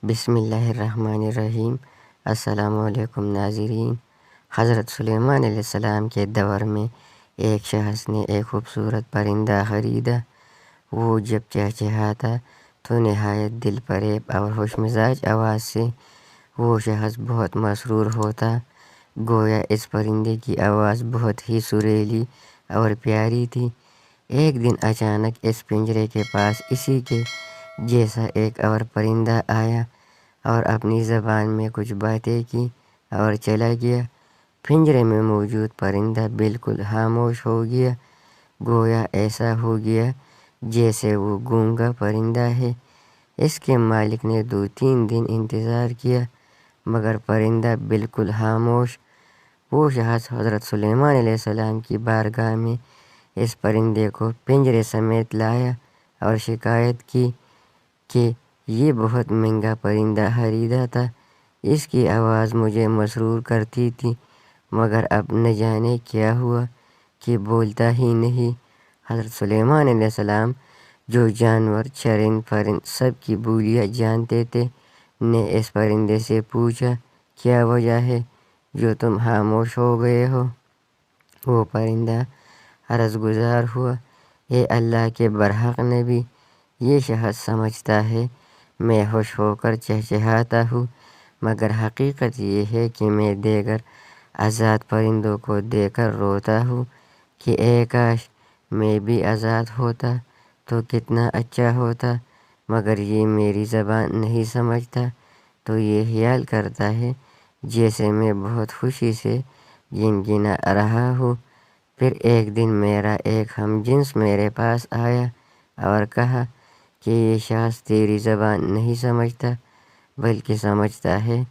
بسم اللہ الرحمن الرحیم۔ السلام علیکم ناظرین۔ حضرت سلیمان علیہ السلام کے دور میں ایک شخص نے ایک خوبصورت پرندہ خریدا۔ وہ جب چہچہاتا تو نہایت دل فریب اور خوش مزاج آواز سے وہ شخص بہت مسرور ہوتا، گویا اس پرندے کی آواز بہت ہی سریلی اور پیاری تھی۔ ایک دن اچانک اس پنجرے کے پاس اسی کے جیسا ایک اور پرندہ آیا اور اپنی زبان میں کچھ باتیں کی اور چلا گیا۔ پنجرے میں موجود پرندہ بالکل خاموش ہو گیا، گویا ایسا ہو گیا جیسے وہ گونگا پرندہ ہے۔ اس کے مالک نے 2-3 دن انتظار کیا مگر پرندہ بالکل خاموش۔ وہ شخص حضرت سلیمان علیہ السلام کی بارگاہ میں اس پرندے کو پنجرے سمیت لایا اور شکایت کی کہ یہ بہت مہنگا پرندہ خریدا تھا، اس کی آواز مجھے مسرور کرتی تھی مگر اب نہ جانے کیا ہوا کہ بولتا ہی نہیں۔ حضرت سلیمان علیہ السلام جو جانور، چرند پرند سب کی بولیاں جانتے تھے، نے اس پرندے سے پوچھا کیا وجہ ہے جو تم خاموش ہو گئے ہو؟ وہ پرندہ عرض گزار ہوا، اے اللہ کے برحق نبی، یہ شخص سمجھتا ہے میں خوش ہو کر چہچہاتا ہوں مگر حقیقت یہ ہے کہ میں دیگر آزاد پرندوں کو دیکھ کر روتا ہوں کہ اے کاش میں بھی آزاد ہوتا تو کتنا اچھا ہوتا، مگر یہ میری زبان نہیں سمجھتا تو یہ خیال کرتا ہے جیسے میں بہت خوشی سے گنگنا رہا ہوں۔ پھر ایک دن میرا ایک ہم جنس میرے پاس آیا اور کہا کہ یہ شخص تیری زبان نہیں سمجھتا بلکہ سمجھتا ہے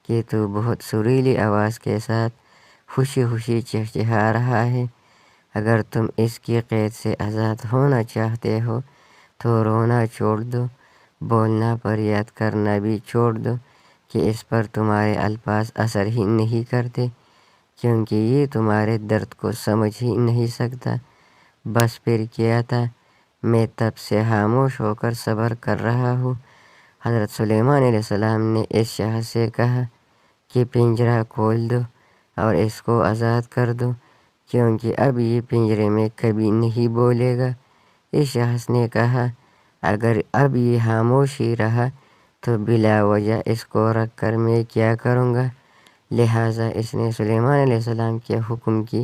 کہ تو بہت سریلی آواز کے ساتھ خوشی خوشی چہچہا رہا ہے۔ اگر تم اس کی قید سے آزاد ہونا چاہتے ہو تو رونا چھوڑ دو، بولنا فریاد کرنا بھی چھوڑ دو کہ اس پر تمہارے الفاظ اثر ہی نہیں کرتے کیونکہ یہ تمہارے درد کو سمجھ ہی نہیں سکتا۔ بس پھر کیا تھا، میں تب سے خاموش ہو کر صبر کر رہا ہوں۔ حضرت سلیمان علیہ السلام نے اس شخص سے کہا کہ پنجرہ کھول دو اور اس کو آزاد کر دو کیونکہ اب یہ پنجرے میں کبھی نہیں بولے گا۔ اس شخص نے کہا اگر اب یہ خاموش ہی رہا تو بلا وجہ اس کو رکھ کر میں کیا کروں گا، لہٰذا اس نے سلیمان علیہ السلام کے حکم کی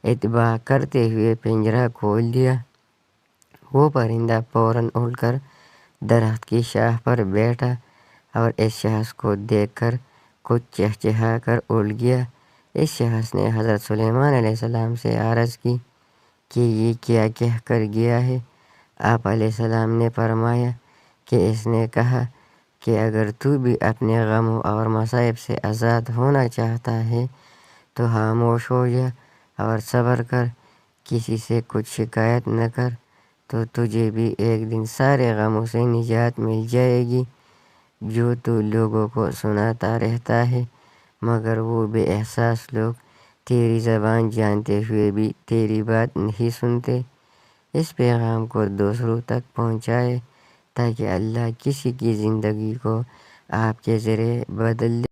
اتباع کرتے ہوئے پنجرہ کھول دیا۔ وہ پرندہ فوراً اڑ کر درخت کی شاخ پر بیٹھا اور اس شخص کو دیکھ کر کچھ چہچہا کر اڑ گیا۔ اس شخص نے حضرت سلیمان علیہ السلام سے عرض کی کہ یہ کیا کہہ کر گیا ہے؟ آپ علیہ السلام نے فرمایا کہ اس نے کہا کہ اگر تو بھی اپنے غموں اور مصائب سے آزاد ہونا چاہتا ہے تو خاموش ہو جا اور صبر کر، کسی سے کچھ شکایت نہ کر تو تجھے بھی ایک دن سارے غموں سے نجات مل جائے گی۔ جو تو لوگوں کو سناتا رہتا ہے مگر وہ بے احساس لوگ تیری زبان جانتے ہوئے بھی تیری بات نہیں سنتے۔ اس پیغام کو دوسروں تک پہنچائے تاکہ اللہ کسی کی زندگی کو آپ کے ذریعے بدل دے۔